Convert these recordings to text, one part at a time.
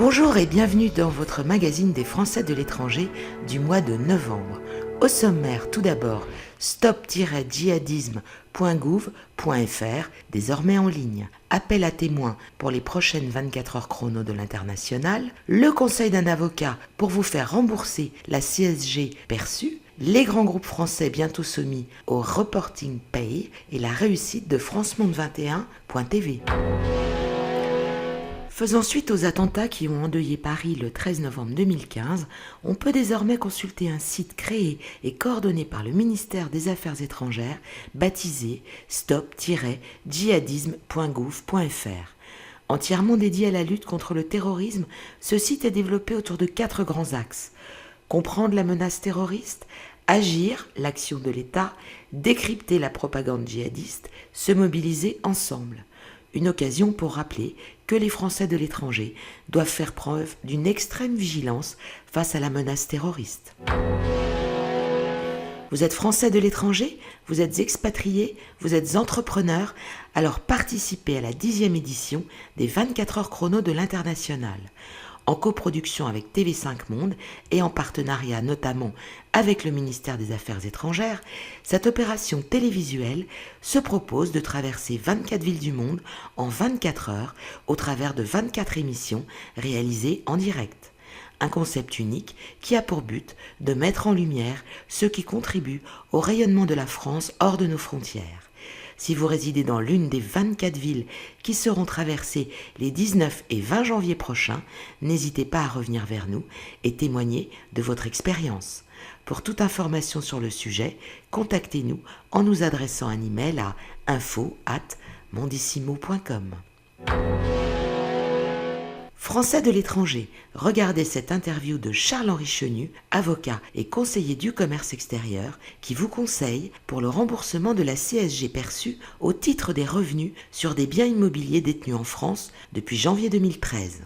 Bonjour et bienvenue dans votre magazine des Français de l'étranger du mois de novembre. Au sommaire, tout d'abord, stop-djihadisme.gouv.fr, désormais en ligne. Appel à témoins pour les prochaines 24 heures chrono de l'international. Le conseil d'un avocat pour vous faire rembourser la CSG perçue. Les grands groupes français bientôt soumis au Reporting Pay et la réussite de francemonde21.tv. Faisant suite aux attentats qui ont endeuillé Paris le 13 novembre 2015, on peut désormais consulter un site créé et coordonné par le ministère des Affaires étrangères, baptisé stop-djihadisme.gouv.fr. Entièrement dédié à la lutte contre le terrorisme, ce site est développé autour de 4 grands axes. Comprendre la menace terroriste, agir, l'action de l'État, décrypter la propagande djihadiste, se mobiliser ensemble. Une occasion pour rappeler que les Français de l'étranger doivent faire preuve d'une extrême vigilance face à la menace terroriste. Vous êtes Français de l'étranger, vous êtes expatrié, vous êtes entrepreneur, alors participez à la 10e édition des 24 heures chrono de l'international. En coproduction avec TV5 Monde et en partenariat notamment avec le ministère des Affaires étrangères, cette opération télévisuelle se propose de traverser 24 villes du monde en 24 heures au travers de 24 émissions réalisées en direct. Un concept unique qui a pour but de mettre en lumière ceux qui contribuent au rayonnement de la France hors de nos frontières. Si vous résidez dans l'une des 24 villes qui seront traversées les 19 et 20 janvier prochains, n'hésitez pas à revenir vers nous et témoigner de votre expérience. Pour toute information sur le sujet, contactez-nous en nous adressant un email à info@mondissimo.com. Français de l'étranger, regardez cette interview de Charles-Henri Chenu, avocat et conseiller du commerce extérieur, qui vous conseille pour le remboursement de la CSG perçue au titre des revenus sur des biens immobiliers détenus en France depuis janvier 2013.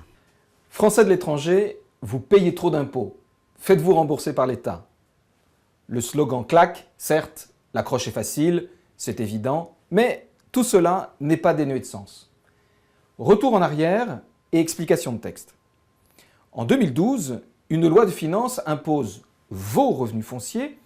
Français de l'étranger, vous payez trop d'impôts. Faites-vous rembourser par l'État. Le slogan claque, certes, l'accroche est facile, c'est évident, mais tout cela n'est pas dénué de sens. Retour en arrière et explication de texte. En 2012, une loi de finances impose vos revenus fonciers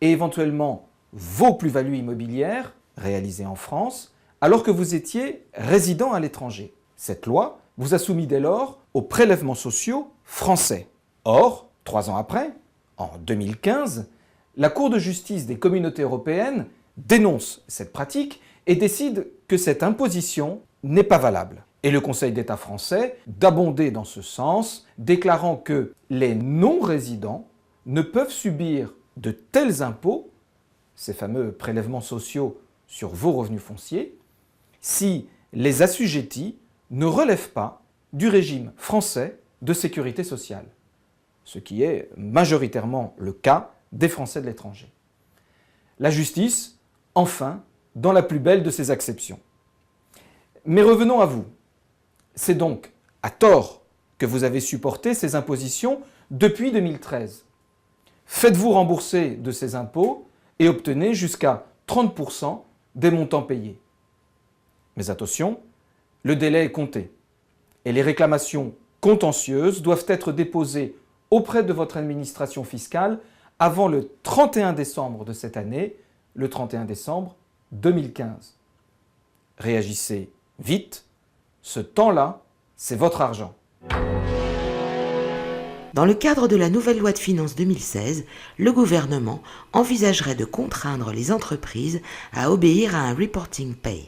et éventuellement vos plus-values immobilières réalisées en France alors que vous étiez résident à l'étranger. Cette loi vous a soumis dès lors aux prélèvements sociaux français. Or, 3 ans après, en 2015, la Cour de justice des communautés européennes dénonce cette pratique et décide que cette imposition n'est pas valable. Et le Conseil d'État français d'abonder dans ce sens, déclarant que les non-résidents ne peuvent subir de tels impôts, ces fameux prélèvements sociaux sur vos revenus fonciers, si les assujettis ne relèvent pas du régime français de sécurité sociale, ce qui est majoritairement le cas des Français de l'étranger. La justice, enfin, dans la plus belle de ses acceptions. Mais revenons à vous. C'est donc à tort que vous avez supporté ces impositions depuis 2013. Faites-vous rembourser de ces impôts et obtenez jusqu'à 30% des montants payés. Mais attention, le délai est compté et les réclamations contentieuses doivent être déposées auprès de votre administration fiscale avant le 31 décembre de cette année, le 31 décembre 2015. Réagissez vite. Ce temps-là, c'est votre argent. Dans le cadre de la nouvelle loi de finances 2016, le gouvernement envisagerait de contraindre les entreprises à obéir à un reporting pay.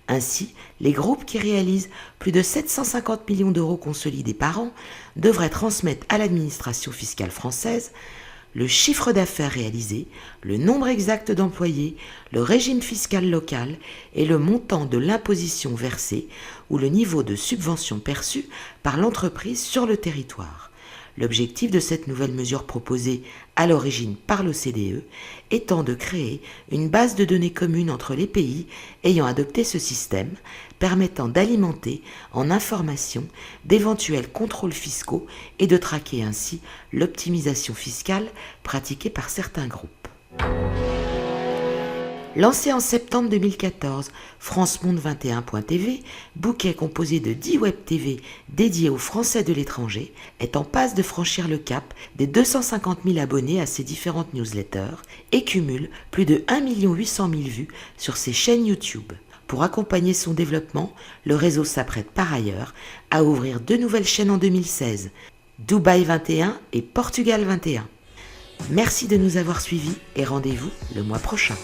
Ainsi, les groupes qui réalisent plus de 750 millions d'euros consolidés par an devraient transmettre à l'administration fiscale française le chiffre d'affaires réalisé, le nombre exact d'employés, le régime fiscal local et le montant de l'imposition versée ou le niveau de subvention perçu par l'entreprise sur le territoire. L'objectif de cette nouvelle mesure proposée à l'origine par l'OCDE étant de créer une base de données commune entre les pays ayant adopté ce système, permettant d'alimenter en informations d'éventuels contrôles fiscaux et de traquer ainsi l'optimisation fiscale pratiquée par certains groupes. Lancé en septembre 2014, francemonde21.tv, bouquet composé de 10 web TV dédiés aux Français de l'étranger, est en passe de franchir le cap des 250 000 abonnés à ses différentes newsletters et cumule plus de 1 800 000 vues sur ses chaînes YouTube. Pour accompagner son développement, le réseau s'apprête par ailleurs à ouvrir 2 nouvelles chaînes en 2016, Dubaï 21 et Portugal 21. Merci de nous avoir suivis et rendez-vous le mois prochain.